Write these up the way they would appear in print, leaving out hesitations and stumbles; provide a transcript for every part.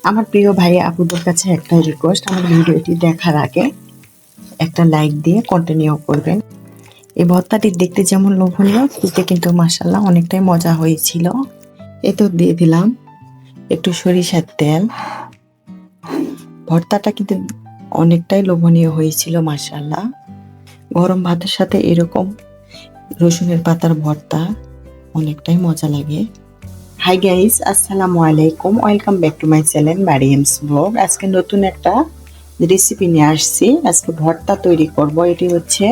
আমার প্রিয় ভাই আপুদের কাছে একটা রিকোয়েস্ট, আমার ভিডিওটি দেখার আগে একটা লাইক দিয়ে কন্টিনিউ করবেন। এই ভর্তাটি দেখতে যেমন লোভনীয়, খেতে কিন্তু মাশাআল্লাহ অনেকটাই মজা হয়েছিল। এ তো দিয়ে দিলাম একটু সরিষার তেল। ভর্তাটা কিন্তু অনেকটাই লোভনীয় হয়েছিল মাশাআল্লাহ। গরম ভাতের সাথে এরকম রসুনের পাতার ভর্তা অনেকটাই মজা লাগে। হাই গাইস, আসসালামু আলাইকুম, welcome back to my channel Mariam's blog. আজকে নতুন একটা রেসিপি নিয়ে আসছি। আজকে ভর্তা তৈরি করব। এটি হচ্ছে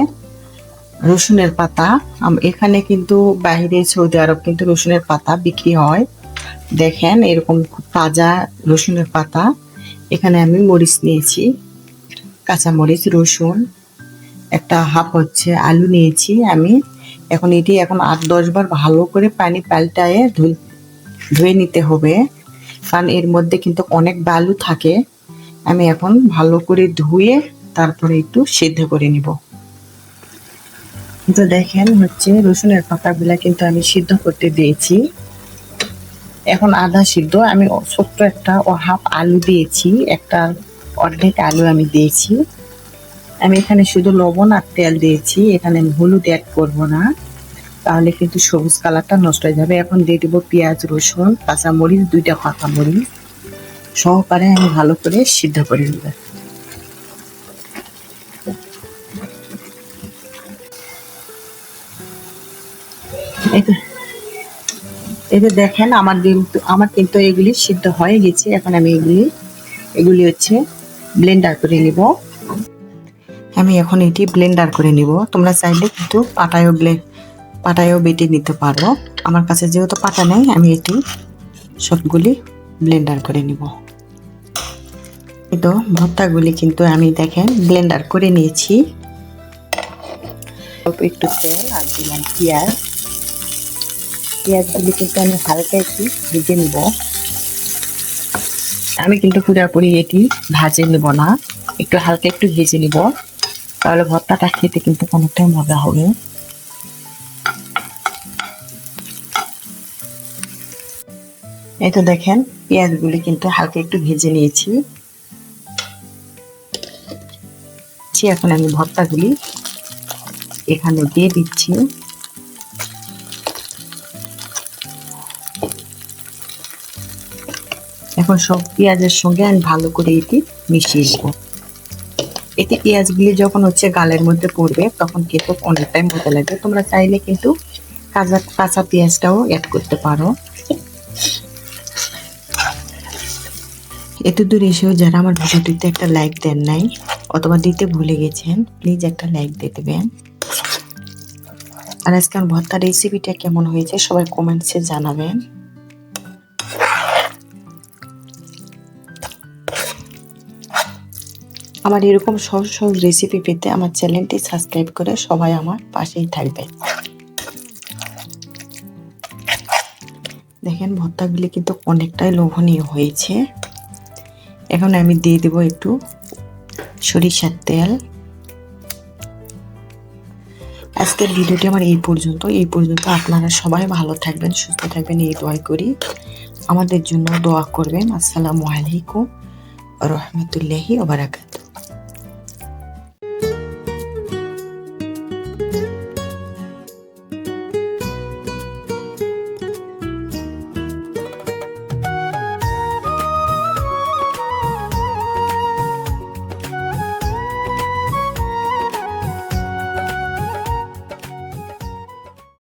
রসুনের পাতা। এখানে কিন্তু বাইরে সৌদি আরব কিন্তু রসুনের পাতা বিক্রি হয়। দেখেন এরকম খুব তাজা রসুনের পাতা। এখানে আমি মরিচ নিয়েছি, কাঁচা মরিচ, রসুন, একটা হাফ হচ্ছে আলু নিয়েছি আমি। এখন এটি 8-10 বার ভালো করে পানি পাল্টায়ে ধুয়ে নিতে হবে, কারণ এর মধ্যে কিন্তু অনেক বালু থাকে। আমি এখন ভালো করে ধুয়ে তারপরে একটু সিদ্ধ করে নিব। তো দেখেন হচ্ছে রসুনের পাতাগুলা কিন্তু আমি সিদ্ধ করতে দিয়েছি। এখন আধা সিদ্ধ আমি ছোট্ট একটা হাফ আলু দিয়েছি, একটা অর্ধেক আলু আমি দিয়েছি। আমি এখানে শুধু লবণ আর তেল দিয়েছি, এখানে আমি হলুদ অ্যাড করবো না, তাহলে কিন্তু সবুজ কালারটা নষ্ট হয়ে যাবে। এখন দিয়ে দিব পেঁয়াজ, রসুন, কাঁচামরিচ, 2টা কাঁচামরিচ সহকারে আমি ভালো করে সিদ্ধ করে নেব। এতে দেখেন আমার কিন্তু এগুলি সিদ্ধ হয়ে গেছে। এখন আমি এগুলি হচ্ছে ব্লেন্ডার করে নিব। আমি এখন এটি ব্লেন্ডার করে নিব। তোমরা চাইলে কিন্তু পাটায়ও বেটে নিতে পারো। আমার কাছে যেহেতু পাটা নেই, আমি এটি সবগুলি ব্লেন্ডার করে নিব। তো ভর্তাগুলি কিন্তু আমি দেখেন ব্লেন্ডার করে নিয়েছি। অল্প একটু তেল আর দিলাম পেঁয়াজগুলি কিন্তু আমি হালকা একটু ভেজে নিব। আমি কিন্তু পুরোপুরি এটি ভাজে নিব না, একটু হালকা একটু ভেজে নিব, তাহলে ভর্তাটা খেতে কিন্তু অনেকটাই মজা হবে। এই তো দেখেন পেঁয়াজগুলি কিন্তু হালকা একটু ভেজে নিয়েছি। এখন আমি ভর্তাগুলি এখানে দিয়ে দিচ্ছি। এখন সব পেঁয়াজের সঙ্গে আমি ভালো করে এটি মিশিয়ে দেব। এতে পেঁয়াজগুলি যখন হচ্ছে গালের মধ্যে পড়বে তখন খেতে অনেকটাই মজা লাগবে। তোমরা চাইলে কিন্তু কাঁচা পেঁয়াজটাও অ্যাড করতে পারো। এত দূর এসেও যারা আমার ভিডিওটিতে একটা লাইক দেন নাই অথবা দিতে ভুলে গেছেন, প্লিজ একটা লাইক দিয়ে দেবেন। আর আজকে আমার ভর্তার রেসিপিটা কেমন হয়েছে সবাই কমেন্টসে জানাবেন। আমার এরকম সহজ সহজ রেসিপি পেতে আমার চ্যানেলটি সাবস্ক্রাইব করে সবাই আমার পাশেই থাকবেন। দেখেন ভর্তাগুলি কিন্তু অনেকটাই লোভনীয় হয়েছে। এখন আমি দিয়ে দেব একটু সরিষার তেল। আজকের ভিডিওটি আমার এই পর্যন্ত। আপনারা সবাই ভালো থাকবেন, সুস্থ থাকবেন, এই দোয়া করি। আমাদের জন্য দোয়া করবেন। আসসালামু আলাইকুম ওয়া রাহমাতুল্লাহি ওয়া বারাকাতুহু।